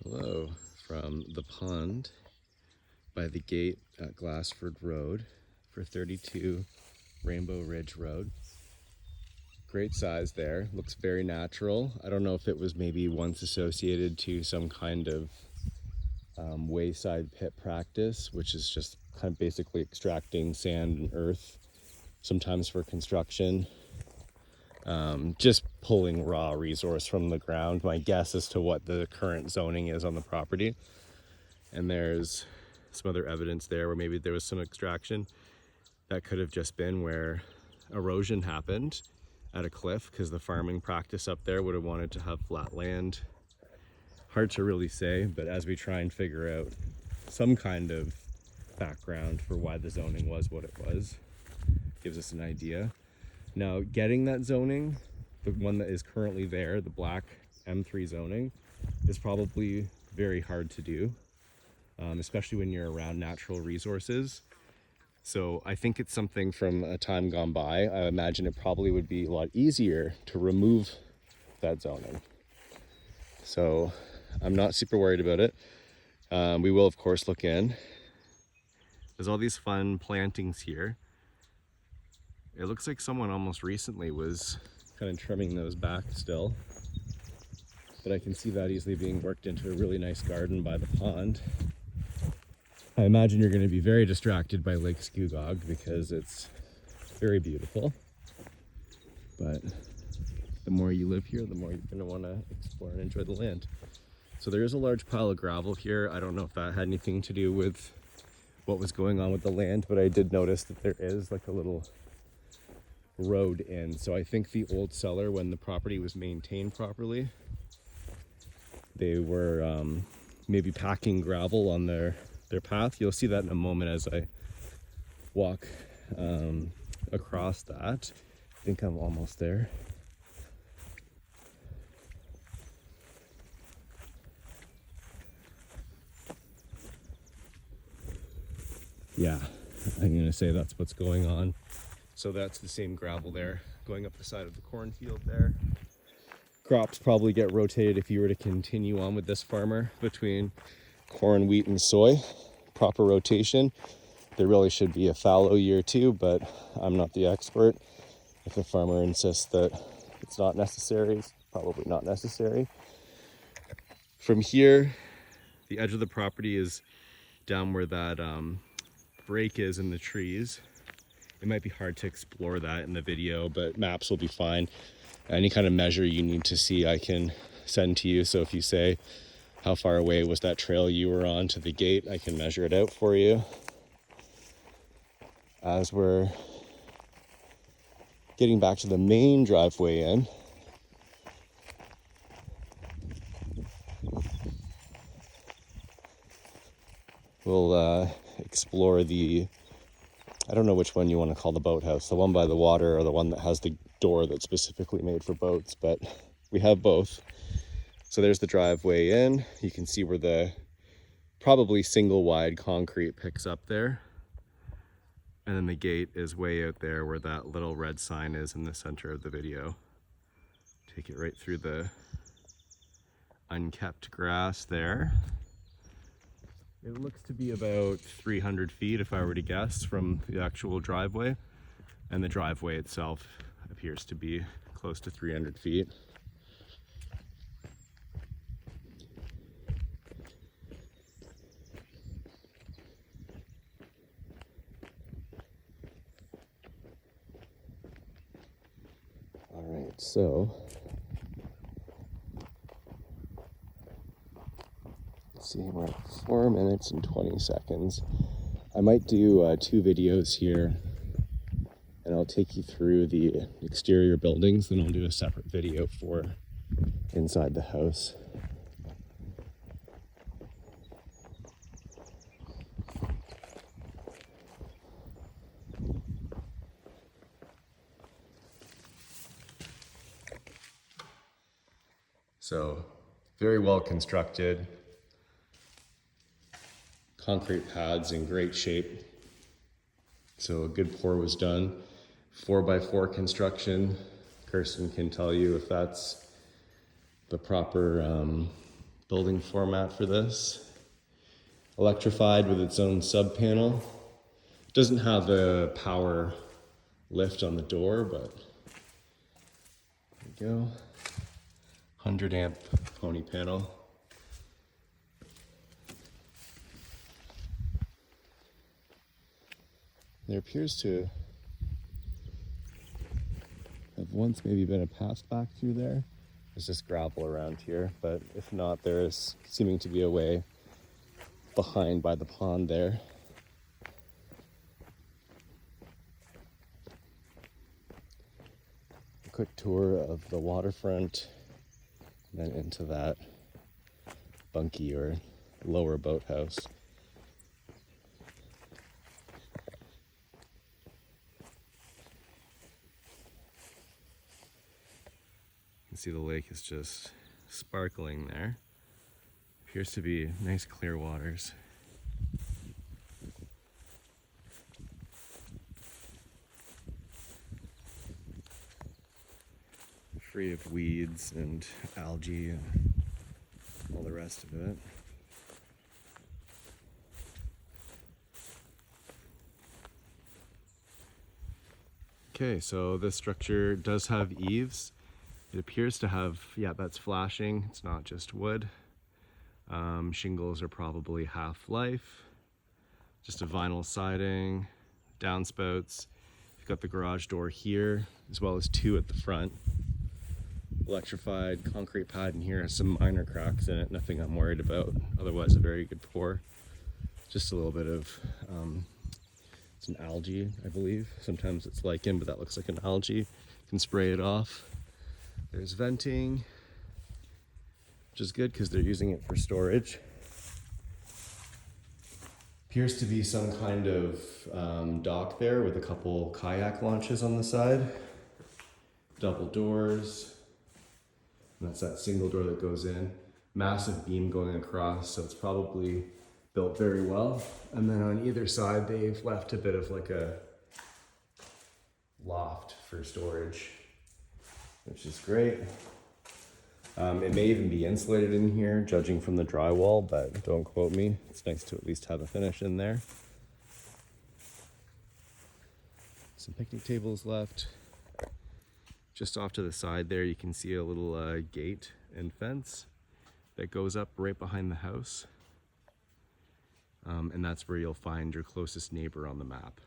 Hello from the pond by the gate at Glassford Road for 32 Rainbow Ridge Road. Great size there, looks very natural. I don't know if it was maybe once associated to some kind of wayside pit practice, which is just kind of basically extracting sand and earth, sometimes for construction. Just pulling raw resource from the ground. My guess as to what the current zoning is on the property. And there's some other evidence there where maybe there was some extraction. That could have just been where erosion happened at a cliff, because the farming practice up there would have wanted to have flat land. Hard to really say, but as we try and figure out some kind of background for why the zoning was what it was, gives us an idea. Now, getting that zoning, the one that is currently there, the black M3 zoning, is probably very hard to do, especially when you're around natural resources. So I think it's something from a time gone by. I imagine it probably would be a lot easier to remove that zoning. So I'm not super worried about it. We will, of course, look in. There's all these fun plantings here. It looks like someone almost recently was kind of trimming those back still. But I can see that easily being worked into a really nice garden by the pond. I imagine you're going to be very distracted by Lake Scugog because it's very beautiful. But the more you live here, the more you're going to want to explore and enjoy the land. So there is a large pile of gravel here. I don't know if that had anything to do with what was going on with the land, but I did notice that there is like a little road in. So I think the old seller, when the property was maintained properly, they were maybe packing gravel on their path. You'll see that in a moment as I walk across that. I think I'm almost there. Yeah, I'm gonna say that's what's going on. So that's the same gravel there going up the side of the cornfield there. Crops probably get rotated if you were to continue on with this farmer between corn, wheat, and soy. Proper rotation. There really should be a fallow year too, but I'm not the expert. If the farmer insists that it's not necessary, it's probably not necessary. From here, the edge of the property is down where that break is in the trees. It might be hard to explore that in the video, but maps will be fine. Any kind of measure you need to see, I can send to you. So if you say, how far away was that trail you were on to the gate, I can measure it out for you. As we're getting back to the main driveway in, we'll explore the, I don't know which one you want to call the boathouse, the one by the water or the one that has the door that's specifically made for boats, but we have both. So there's the driveway in. You can see where the probably single wide concrete picks up there. And then the gate is way out there where that little red sign is in the center of the video. Take it right through the unkept grass there. It looks to be about 300 feet, if I were to guess, from the actual driveway. And the driveway itself appears to be close to 300 feet. All right, so let's see, we're at 4 minutes and 20 seconds. I might do 2 videos here, and I'll take you through the exterior buildings, then I'll do a separate video for inside the house. So, very well constructed. Concrete pads in great shape. So a good pour was done. 4x4 construction. Kirsten can tell you if that's the proper building format for this. Electrified with its own sub panel. Doesn't have a power lift on the door, but there we go. 100 amp pony panel. There appears to have once maybe been a path back through there. There's just gravel around here, but if not, there is seeming to be a way behind by the pond there. A quick tour of the waterfront, and then into that bunkie or lower boathouse. You can see the lake is just sparkling there. Appears to be nice clear waters. Free of weeds and algae and all the rest of it. Okay, so this structure does have eaves. It appears to have, yeah, that's flashing. It's not just wood. Shingles are probably half-life. Just a vinyl siding, downspouts. You've got the garage door here, as well as two at the front. Electrified concrete pad in here has some minor cracks in it, nothing I'm worried about. Otherwise, a very good pour. Just a little bit of some algae, I believe. Sometimes it's lichen, but that looks like an algae. You can spray it off. There's venting, which is good because they're using it for storage. Appears to be some kind of dock there with a couple kayak launches on the side. Double doors. And that's that single door that goes in. Massive beam going across, so it's probably built very well. And then on either side, they've left a bit of like a loft for storage, which is great. It may even be insulated in here, judging from the drywall, but don't quote me. It's nice to at least have a finish in there. Some picnic tables left. Just off to the side there, you can see a little gate and fence that goes up right behind the house. And that's where you'll find your closest neighbor on the map.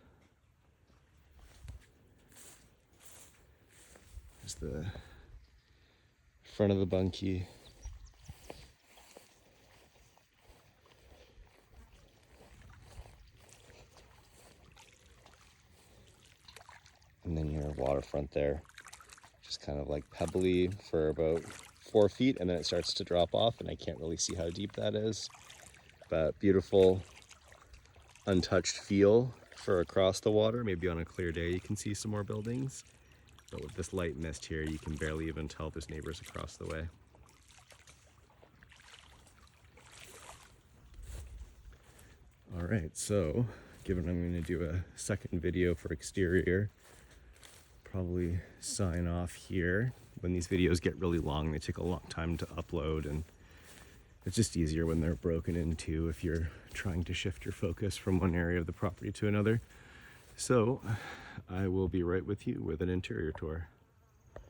There's the front of the bunkie. And then your waterfront there. Just kind of like pebbly for about 4 feet, and then it starts to drop off, and I can't really see how deep that is. But beautiful, untouched feel for across the water. Maybe on a clear day you can see some more buildings. But with this light mist here, you can barely even tell there's neighbors across the way. All right, so given I'm going to do a second video for exterior, probably sign off here. When these videos get really long, they take a long time to upload, and it's just easier when they're broken into if you're trying to shift your focus from one area of the property to another. So I will be right with you with an interior tour.